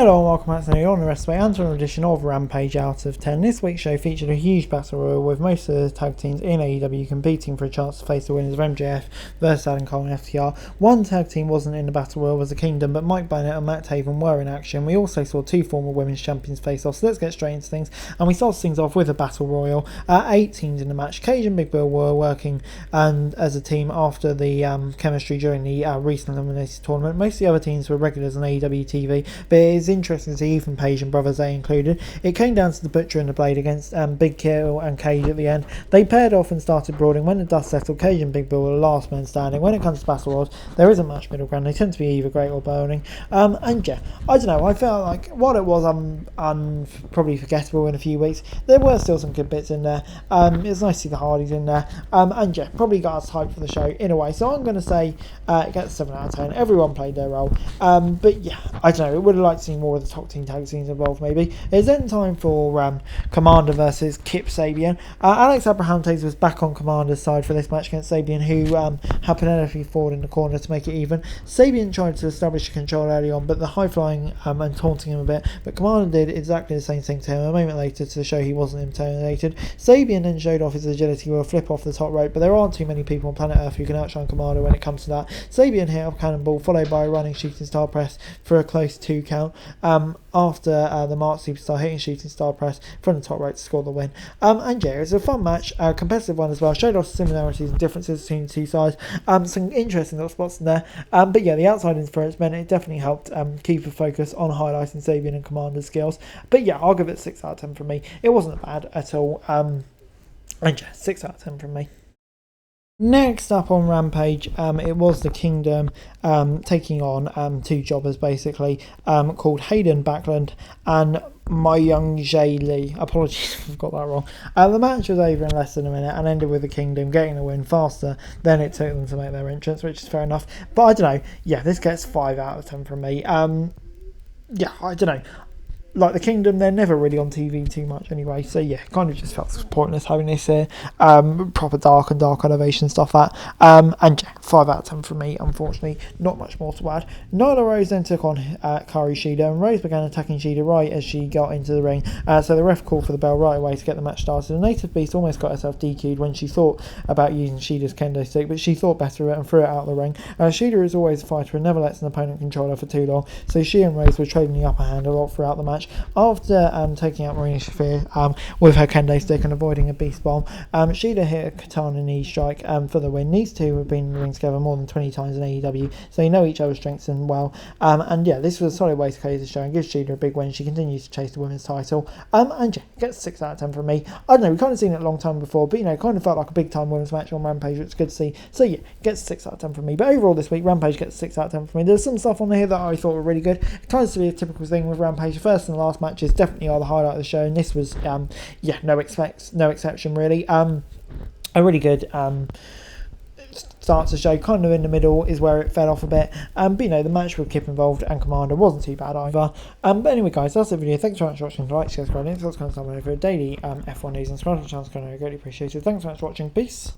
Hello and welcome back to the On the Rest Way and to an edition of Rampage Out of 10. This week's show featured a huge battle royal with most of the tag teams in AEW competing for a chance to face the winners of MJF versus Adam Cole and FTR. One tag team wasn't in the battle royal, was the Kingdom, but Mike Bennett and Matt Taven were in action. We also saw two former women's champions face off, so let's get straight into things. And we started things off with a battle royal. 8 teams in the match. Cage and Big Bill were working as a team after the chemistry during the recent eliminated tournament. Most of the other teams were regulars on AEW TV, but it's interesting to see Ethan Page and Brothers A included. It came down to the Butcher and the Blade against Big Kill and Cage at the end. They paired off and started brawling. When the dust settled, Cage and Big Bill were the last men standing. When it comes to battle royals, there isn't much middle ground. They tend to be either great or burning. And yeah, I don't know, I felt like what it was probably forgettable in a few weeks. There were still some good bits in there. It's nice to see the Hardys in there. And yeah, probably got us hyped for the show in a way. So I'm going to say it gets 7 out of 10. Everyone played their role. But yeah, I don't know, it would have liked to see more of the top team tag teams involved maybe. It's then time for Commander versus Kip Sabian. Alex Abraham was back on Commander's side for this match against Sabian, who had Penelope Ford in the corner to make it even. Sabian tried to establish control early on, but the high flying and taunting him a bit, but Commander did exactly the same thing to him. A moment later to show he wasn't intimidated, Sabian then showed off his agility with a flip off the top rope, but there aren't too many people on planet Earth who can outshine Commander when it comes to that. Sabian hit a cannonball followed by a running shooting star press for a close 2 count. After the Mark Superstar hitting shooting star press from the top rope to score the win. And yeah, it was a fun match, a competitive one as well. Showed off similarities and differences between the two sides. Some interesting little spots in there. But yeah, the outside interference meant it definitely helped keep a focus on highlighting Sabian and Commander's skills. But yeah, I'll give it 6 out of 10 from me. It wasn't bad at all. And yeah, 6 out of 10 from me. Next up on Rampage, it was the Kingdom taking on 2 jobbers basically, called Hayden Backlund and My Young Jay Lee. Apologies if I've got that wrong. The match was over in less than a minute and ended with the Kingdom getting the win faster than it took them to make their entrance, which is fair enough. But I don't know, yeah, this gets 5 out of 10 from me. Yeah, I don't know. Like the Kingdom, they're never really on TV too much anyway, so yeah, kind of just felt pointless having this here. Proper dark elevation stuff and yeah, 5 out of 10 from me, unfortunately, not much more to add. Nyla Rose then took on Kairi Shida, and Rose began attacking Shida right as she got into the ring, so the ref called for the bell right away to get the match started. The Native Beast almost got herself DQ'd when she thought about using Shida's kendo stick, but she thought better of it and threw it out of the ring. Shida is always a fighter and never lets an opponent control her for too long, so she and Rose were trading the upper hand a lot throughout the match. After taking out Marina Shafir with her kendo stick and avoiding a beast bomb, Shida hit a katana knee strike for the win. These two have been in the ring together more than 20 times in AEW, so they know each other's strengths and well. And yeah, this was a solid way to close the show and give Shida a big win. She continues to chase the women's title. And yeah, gets 6 out of 10 from me. I don't know, we've kind of seen it a long time before, but you know, it kind of felt like a big time women's match on Rampage, which is good to see. So yeah, gets 6 out of 10 from me. But overall this week, Rampage gets 6 out of 10 from me. There's some stuff on here that I thought were really good. It tends to be a typical thing with Rampage. The first and the last matches definitely are the highlight of the show, and this was yeah, no exception really. A really good start to the show. Kind of in the middle is where it fell off a bit, but you know, the match with Kip involved and Commander wasn't too bad either. But anyway guys, that's the video. Thanks so much for watching. Like, share, subscribe, and subscribe for daily F1 news and subscribe to the channel. I greatly appreciate it. Thanks so much for watching. Peace.